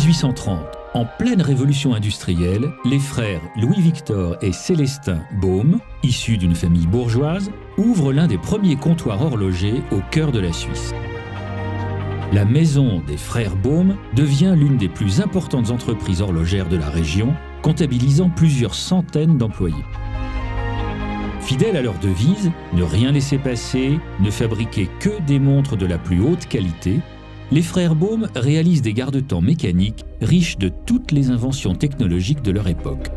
1830, en pleine révolution industrielle, les frères Louis-Victor et Célestin Baume, issus d'une famille bourgeoise, ouvrent l'un des premiers comptoirs horlogers au cœur de la Suisse. La maison des frères Baume devient l'une des plus importantes entreprises horlogères de la région, comptabilisant plusieurs centaines d'employés. Fidèles à leur devise, ne rien laisser passer, ne fabriquer que des montres de la plus haute qualité, les frères Baume réalisent des garde-temps mécaniques riches de toutes les inventions technologiques de leur époque.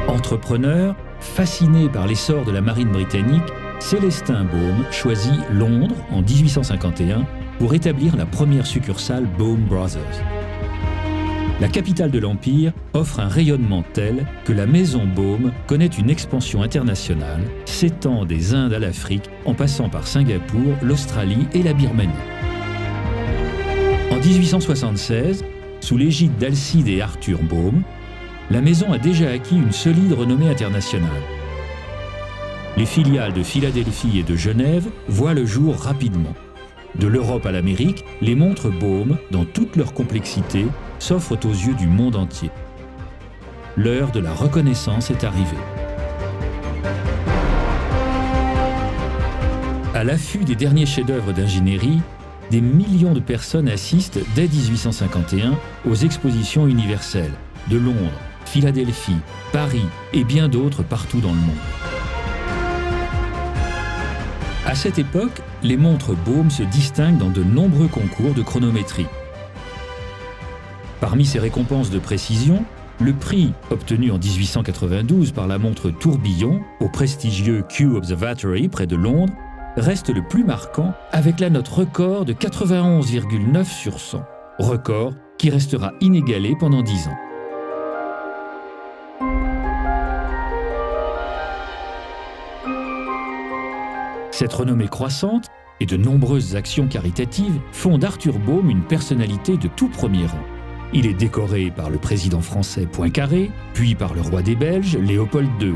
Entrepreneur, fasciné par l'essor de la marine britannique, Célestin Baume choisit Londres en 1851 pour établir la première succursale Baume Brothers. La capitale de l'Empire offre un rayonnement tel que la maison Baume connaît une expansion internationale, s'étend des Indes à l'Afrique en passant par Singapour, l'Australie et la Birmanie. En 1876, sous l'égide d'Alcide et Arthur Baume, la maison a déjà acquis une solide renommée internationale. Les filiales de Philadelphie et de Genève voient le jour rapidement. De l'Europe à l'Amérique, les montres Baume, dans toute leur complexité, s'offrent aux yeux du monde entier. L'heure de la reconnaissance est arrivée. À l'affût des derniers chefs-d'œuvre d'ingénierie, des millions de personnes assistent dès 1851 aux expositions universelles de Londres, Philadelphie, Paris et bien d'autres partout dans le monde. À cette époque, les montres Baume se distinguent dans de nombreux concours de chronométrie. Parmi ces récompenses de précision, le prix obtenu en 1892 par la montre Tourbillon au prestigieux Kew Observatory près de Londres reste le plus marquant avec la note record de 91,9 sur 100, record qui restera inégalé pendant 10 ans. Cette renommée croissante et de nombreuses actions caritatives font d'Arthur Baume une personnalité de tout premier rang. Il est décoré par le président français Poincaré, puis par le roi des Belges, Léopold II.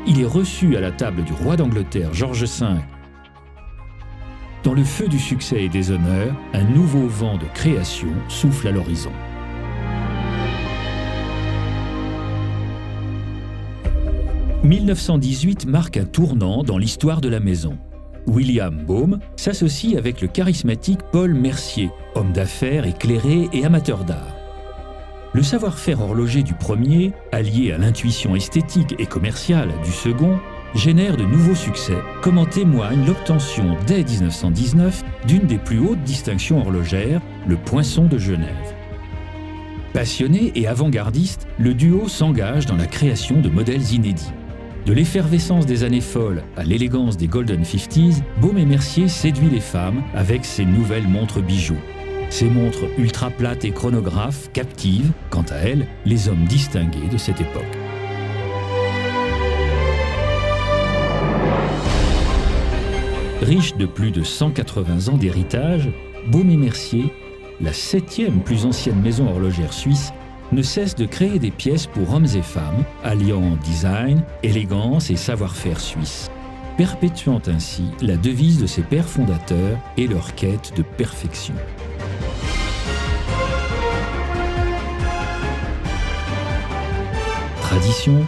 Il est reçu à la table du roi d'Angleterre, George V. Dans le feu du succès et des honneurs, un nouveau vent de création souffle à l'horizon. « 1918 marque un tournant dans l'histoire de la maison. William Baume s'associe avec le charismatique Paul Mercier, homme d'affaires éclairé et amateur d'art. Le savoir-faire horloger du premier, allié à l'intuition esthétique et commerciale du second, génère de nouveaux succès, comme en témoigne l'obtention dès 1919 d'une des plus hautes distinctions horlogères, le Poinçon de Genève. Passionné et avant-gardiste, le duo s'engage dans la création de modèles inédits. De l'effervescence des années folles à l'élégance des Golden 50s, Baume et Mercier séduit les femmes avec ses nouvelles montres bijoux. Ces montres ultra plates et chronographes captivent, quant à elles, les hommes distingués de cette époque. Riche de plus de 180 ans d'héritage, Baume et Mercier, la 7e plus ancienne maison horlogère suisse, ne cesse de créer des pièces pour hommes et femmes, alliant design, élégance et savoir-faire suisse, perpétuant ainsi la devise de ses pères fondateurs et leur quête de perfection. Tradition,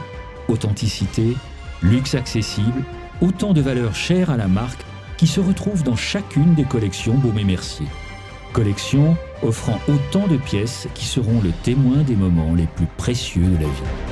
authenticité, luxe accessible, autant de valeurs chères à la marque qui se retrouvent dans chacune des collections Baume et Mercier. Collection offrant autant de pièces qui seront le témoin des moments les plus précieux de la vie.